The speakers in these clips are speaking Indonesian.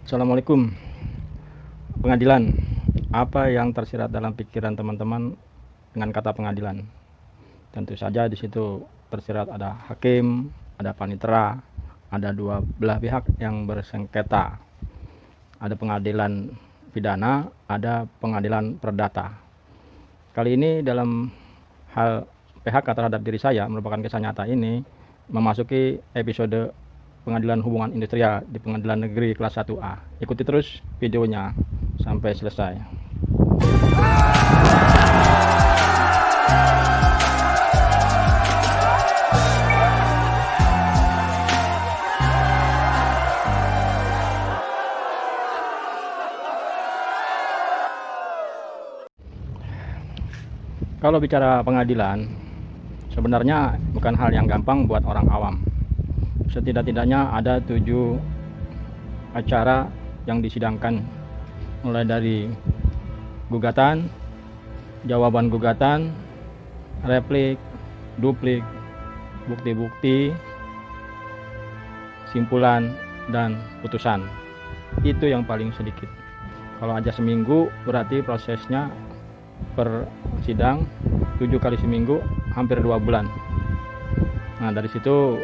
Assalamualaikum. Pengadilan. Apa yang tersirat dalam pikiran teman-teman dengan kata pengadilan? Tentu saja di situ tersirat ada hakim, ada panitera, ada dua belah pihak yang bersengketa. Ada pengadilan pidana, ada pengadilan perdata. Kali ini dalam hal PHK terhadap diri saya merupakan kisah nyata ini memasuki episode pengadilan hubungan industrial di Pengadilan Negeri kelas 1A. Ikuti terus videonya sampai selesai. Kalau bicara pengadilan, sebenarnya bukan hal yang gampang buat orang awam. Setidak-tidaknya ada 7 acara yang disidangkan, mulai dari gugatan, jawaban gugatan, replik, duplik, bukti-bukti, simpulan, dan putusan. Itu yang paling sedikit. Kalau aja seminggu berarti prosesnya per sidang 7 kali seminggu, hampir 2 bulan. Nah, dari situ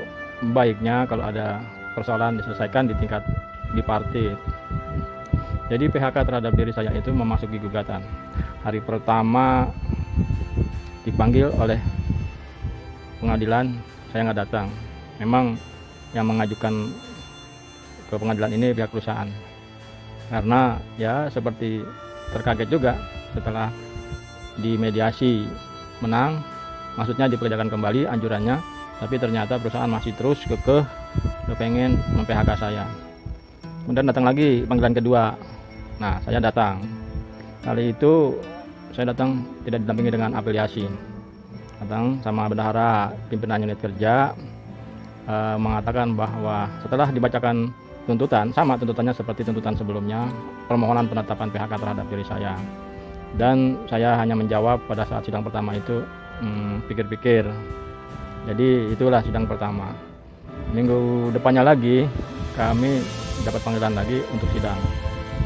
baiknya kalau ada persoalan diselesaikan di tingkat bipartit. Jadi PHK terhadap diri saya itu memasuki gugatan. Hari pertama dipanggil oleh pengadilan, saya nggak datang. Memang yang mengajukan ke pengadilan ini pihak perusahaan. Karena ya seperti terkaget juga setelah dimediasi menang, maksudnya dipekerjakan kembali anjurannya, tapi ternyata perusahaan masih terus kekeh pengen mem-PHK saya. Kemudian datang lagi panggilan kedua. Nah, saya datang. Kali itu saya datang tidak didampingi dengan afiliasi. Datang sama bendahara pimpinan unit kerja, mengatakan bahwa setelah dibacakan tuntutan, sama tuntutannya seperti tuntutan sebelumnya, permohonan penetapan PHK terhadap diri saya. Dan saya hanya menjawab pada saat sidang pertama itu, pikir-pikir. Jadi itulah sidang pertama. Minggu depannya lagi kami dapat panggilan lagi untuk sidang.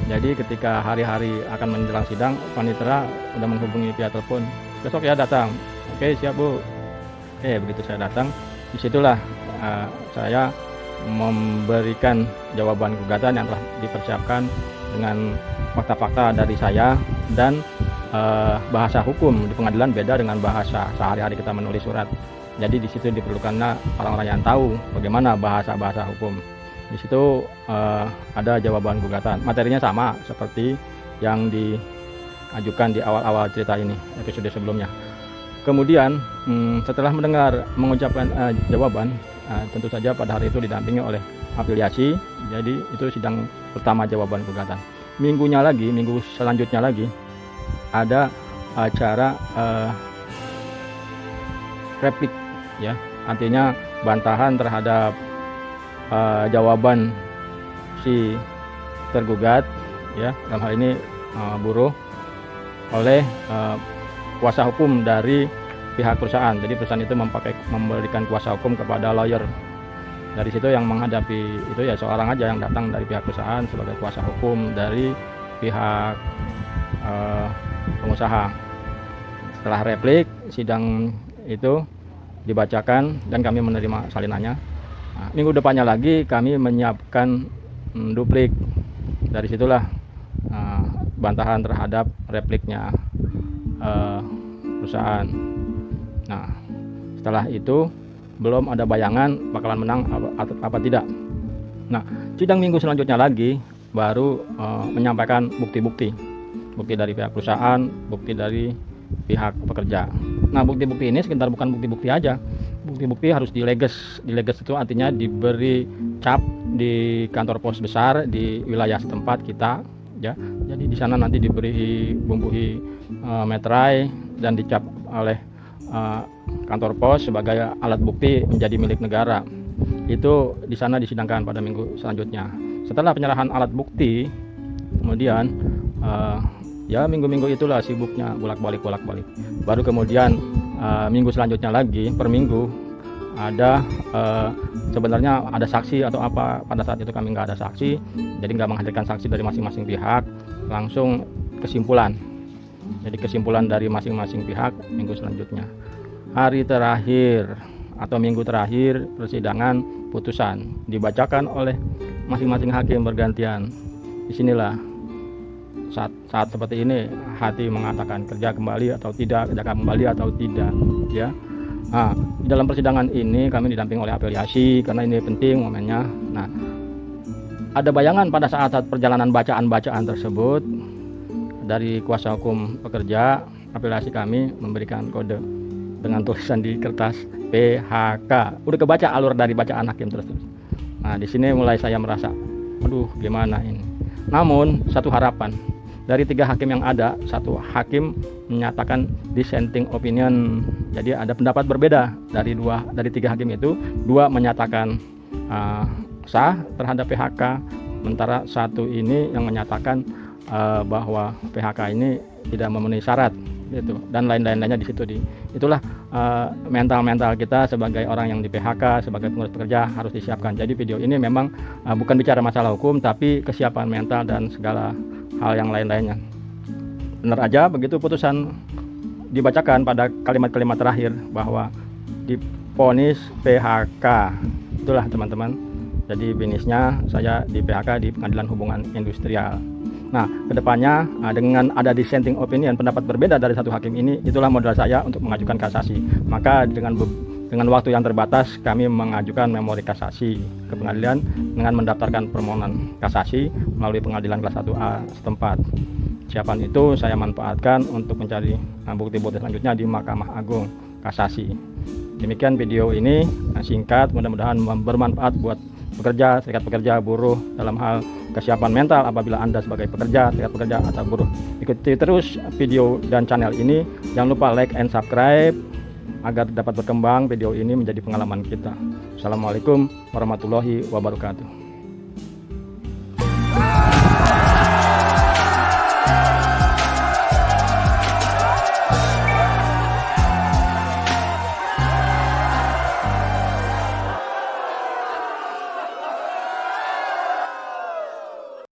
Jadi ketika hari-hari akan menjelang sidang, panitera udah menghubungi via telepon, besok ya datang. Oke, siap Bu. Oke, begitu saya datang, disitulah saya memberikan jawaban gugatan yang telah dipersiapkan dengan fakta-fakta dari saya. Dan bahasa hukum di pengadilan beda dengan bahasa sehari-hari kita menulis surat. Jadi di situ diperlukannya orang-orang yang tahu bagaimana bahasa hukum. Di situ ada jawaban gugatan. Materinya sama seperti yang diajukan di awal-awal cerita ini, episode sebelumnya. Kemudian setelah mengucapkan jawaban, tentu saja pada hari itu didampingi oleh afiliasi. Jadi itu sidang pertama jawaban gugatan. Minggu selanjutnya lagi ada acara replik, ya, artinya bantahan terhadap jawaban si tergugat, ya, dalam hal ini buruh, oleh kuasa hukum dari pihak perusahaan. Jadi perusahaan itu memberikan kuasa hukum kepada lawyer. Dari situ yang menghadapi itu ya seorang aja yang datang dari pihak perusahaan sebagai kuasa hukum dari pihak pengusaha. Setelah replik, sidang itu dibacakan dan kami menerima salinannya. Nah, minggu depannya lagi kami menyiapkan duplik. Dari situlah bantahan terhadap repliknya perusahaan. Nah, setelah itu belum ada bayangan bakalan menang apa tidak. Nah, sidang minggu selanjutnya lagi baru menyampaikan bukti-bukti dari pihak perusahaan, bukti dari pihak pekerja. Nah, bukti-bukti ini sekitar bukan bukti-bukti aja. Bukti-bukti harus dileges. Dileges itu artinya diberi cap di kantor pos besar di wilayah setempat kita, ya. Jadi di sana nanti diberi bumbui meterai dan dicap oleh kantor pos sebagai alat bukti menjadi milik negara. Itu di sana disidangkan pada minggu selanjutnya. Setelah penyerahan alat bukti, kemudian ya minggu-minggu itulah sibuknya bolak-balik. Baru kemudian minggu selanjutnya lagi per minggu ada sebenarnya ada saksi atau apa. Pada saat itu kami nggak ada saksi, jadi nggak menghadirkan saksi dari masing-masing pihak, langsung kesimpulan. Jadi kesimpulan dari masing-masing pihak minggu selanjutnya. Hari terakhir atau minggu terakhir persidangan, putusan dibacakan oleh masing-masing hakim bergantian. Disinilah saat seperti ini hati mengatakan kerja kembali atau tidak, kerjakan kembali atau tidak, ya. Nah, dalam persidangan ini kami didampingi oleh afiliasi karena ini penting momennya. Nah, ada bayangan pada saat perjalanan bacaan-bacaan tersebut dari kuasa hukum pekerja, afiliasi kami memberikan kode dengan tulisan di kertas PHK. Udah kebaca alur dari bacaan hakim tersebut. Nah, di sini mulai saya merasa, aduh gimana ini. Namun satu harapan, dari 3 hakim yang ada, 1 hakim menyatakan dissenting opinion. Jadi ada pendapat berbeda dari 3 hakim itu, 2 menyatakan sah terhadap PHK, sementara 1 ini yang menyatakan bahwa PHK ini tidak memenuhi syarat gitu, dan lain-lainnya di situ. Itulah mental kita sebagai orang yang di PHK, sebagai pengurus pekerja harus disiapkan. Jadi video ini memang bukan bicara masalah hukum, tapi kesiapan mental dan segala hal yang lain-lainnya. Benar aja begitu putusan dibacakan pada kalimat-kalimat terakhir bahwa divonis PHK. Itulah teman-teman. Jadi finishnya saya di PHK di Pengadilan Hubungan Industrial. Nah, kedepannya dengan ada dissenting opinion, pendapat berbeda dari 1 hakim ini, itulah modal saya untuk mengajukan kasasi. Maka dengan waktu yang terbatas kami mengajukan memori kasasi ke pengadilan dengan mendaftarkan permohonan kasasi melalui pengadilan kelas 1A setempat. Siapan itu saya manfaatkan untuk mencari bukti-bukti selanjutnya di Mahkamah Agung Kasasi. Demikian video ini singkat, mudah-mudahan bermanfaat buat pekerja, serikat pekerja, buruh dalam hal kesiapan mental apabila Anda sebagai pekerja, serikat pekerja atau buruh. Ikuti terus video dan channel ini. Jangan lupa like and subscribe agar dapat berkembang video ini menjadi pengalaman kita. Assalamualaikum warahmatullahi wabarakatuh.